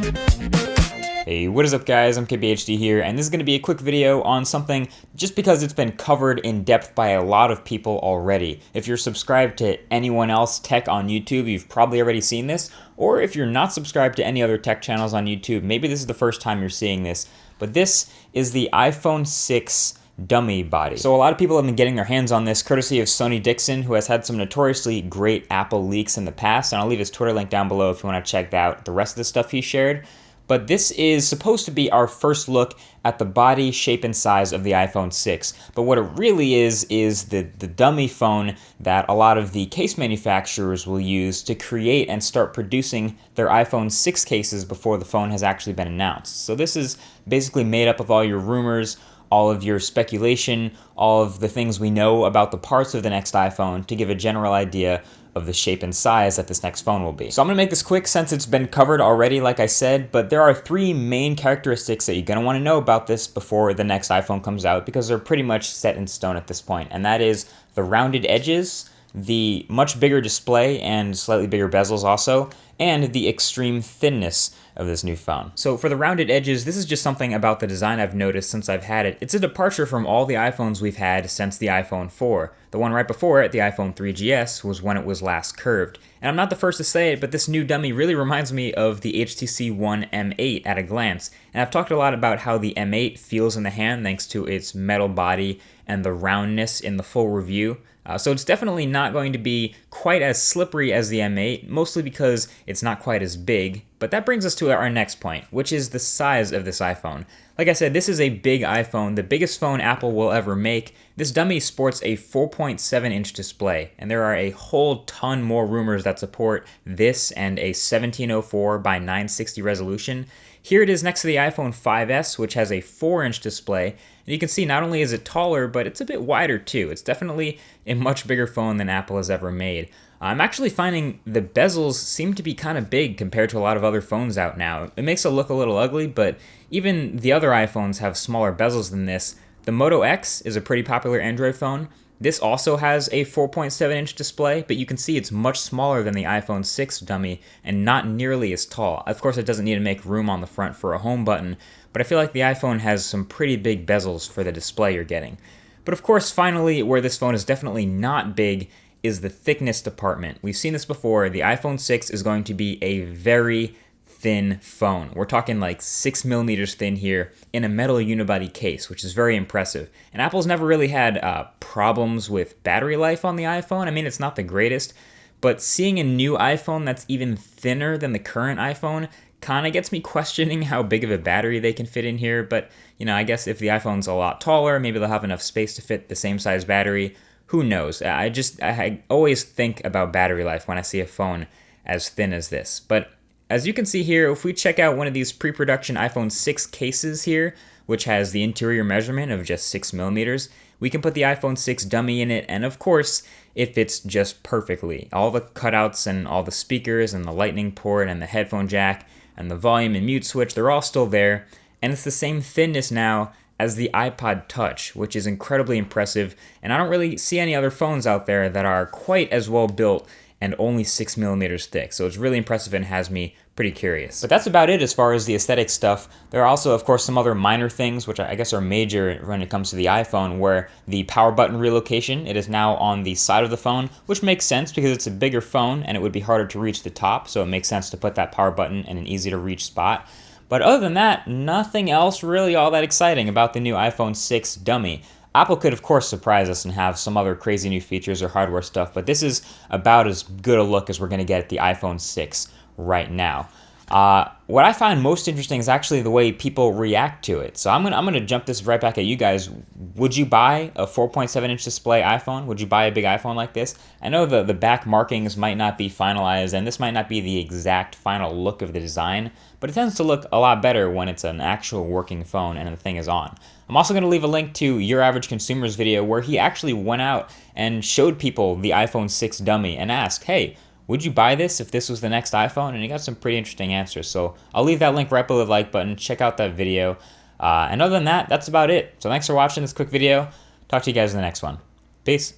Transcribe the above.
Hey, what is up guys, I'm KBHD here, and this is going to be a quick video on something just because it's been covered in depth by a lot of people already. If you're subscribed to anyone else tech on YouTube, you've probably already seen this, or if you're not subscribed to any other tech channels on YouTube, maybe this is the first time you're seeing this, but this is the iPhone 6 dummy body. So a lot of people have been getting their hands on this courtesy of Sonny Dixon, who has had some notoriously great Apple leaks in the past, and I'll leave his Twitter link down below if you want to check out the rest of the stuff he shared. But this is supposed to be our first look at the body, shape, and size of the iPhone 6. But what it really is the dummy phone that a lot of the case manufacturers will use to create and start producing their iPhone 6 cases before the phone has actually been announced. So this is basically made up of all your rumors, all of your speculation, all of the things we know about the parts of the next iPhone to give a general idea of the shape and size that this next phone will be. So I'm gonna make this quick since it's been covered already, like I said, but there are three main characteristics that you're gonna wanna know about this before the next iPhone comes out because they're pretty much set in stone at this point, and that is the rounded edges, the much bigger display and slightly bigger bezels also, and the extreme thinness of this new phone. So for the rounded edges, this is just something about the design I've noticed since I've had it. It's a departure from all the iPhones we've had since the iPhone 4. The one right before it, the iPhone 3GS, was when it was last curved. And I'm not the first to say it, but this new dummy really reminds me of the HTC One M8 at a glance. And I've talked a lot about how the M8 feels in the hand thanks to its metal body and the roundness in the full review. So it's definitely not going to be quite as slippery as the M8, mostly because it's not quite as big. But that brings us to our next point, which is the size of this iPhone. Like I said, this is a big iPhone, the biggest phone Apple will ever make. This dummy sports a 4.7-inch display, and there are a whole ton more rumors that support this and a 1704 by 960 resolution. Here it is next to the iPhone 5S, which has a 4-inch display, and you can see not only is it taller, but it's a bit wider too. It's definitely a much bigger phone than Apple has ever made. I'm actually finding the bezels seem to be kind of big compared to a lot of other phones out now. It makes it look a little ugly, but even the other iPhones have smaller bezels than this. The Moto X is a pretty popular Android phone. This also has a 4.7-inch display, but you can see it's much smaller than the iPhone 6 dummy and not nearly as tall. Of course, it doesn't need to make room on the front for a home button, but I feel like the iPhone has some pretty big bezels for the display you're getting. But of course, finally, where this phone is definitely not big is the thickness department. We've seen this before. The iPhone 6 is going to be a very thin phone. We're talking like 6 millimeters thin here in a metal unibody case, which is very impressive. And Apple's never really had problems with battery life on the iPhone. I mean, it's not the greatest, but seeing a new iPhone that's even thinner than the current iPhone kind of gets me questioning how big of a battery they can fit in here. But, you know, I guess if the iPhone's a lot taller, maybe they'll have enough space to fit the same size battery. Who knows? I always think about battery life when I see a phone as thin as this. But as you can see here, if we check out one of these pre-production iPhone 6 cases here, which has the interior measurement of just 6 millimeters, we can put the iPhone 6 dummy in it, and of course, it fits just perfectly. All the cutouts and all the speakers and the lightning port and the headphone jack and the volume and mute switch, they're all still there, and it's the same thinness now as the iPod Touch, which is incredibly impressive, and I don't really see any other phones out there that are quite as well built and only 6 millimeters thick, so it's really impressive and has me pretty curious. But that's about it as far as the aesthetic stuff. There are also, of course, some other minor things, which I guess are major when it comes to the iPhone, where the power button relocation, it is now on the side of the phone, which makes sense because it's a bigger phone and it would be harder to reach the top, so it makes sense to put that power button in an easy to reach spot. But other than that, nothing else really all that exciting about the new iPhone 6 dummy. Apple could, of course, surprise us and have some other crazy new features or hardware stuff, but this is about as good a look as we're going to get at the iPhone 6 right now. What I find most interesting is actually the way people react to it. So I'm gonna jump this right back at you guys. Would you buy a 4.7-inch display iPhone? Would you buy a big iPhone like this? I know the back markings might not be finalized, and this might not be the exact final look of the design, but it tends to look a lot better when it's an actual working phone and the thing is on. I'm also going to leave a link to Your Average Consumer's video where he actually went out and showed people the iPhone 6 dummy and asked, hey, would you buy this if this was the next iPhone? And he got some pretty interesting answers. So I'll leave that link right below the like button. Check out that video. And other than that, that's about it. So thanks for watching this quick video. Talk to you guys in the next one. Peace.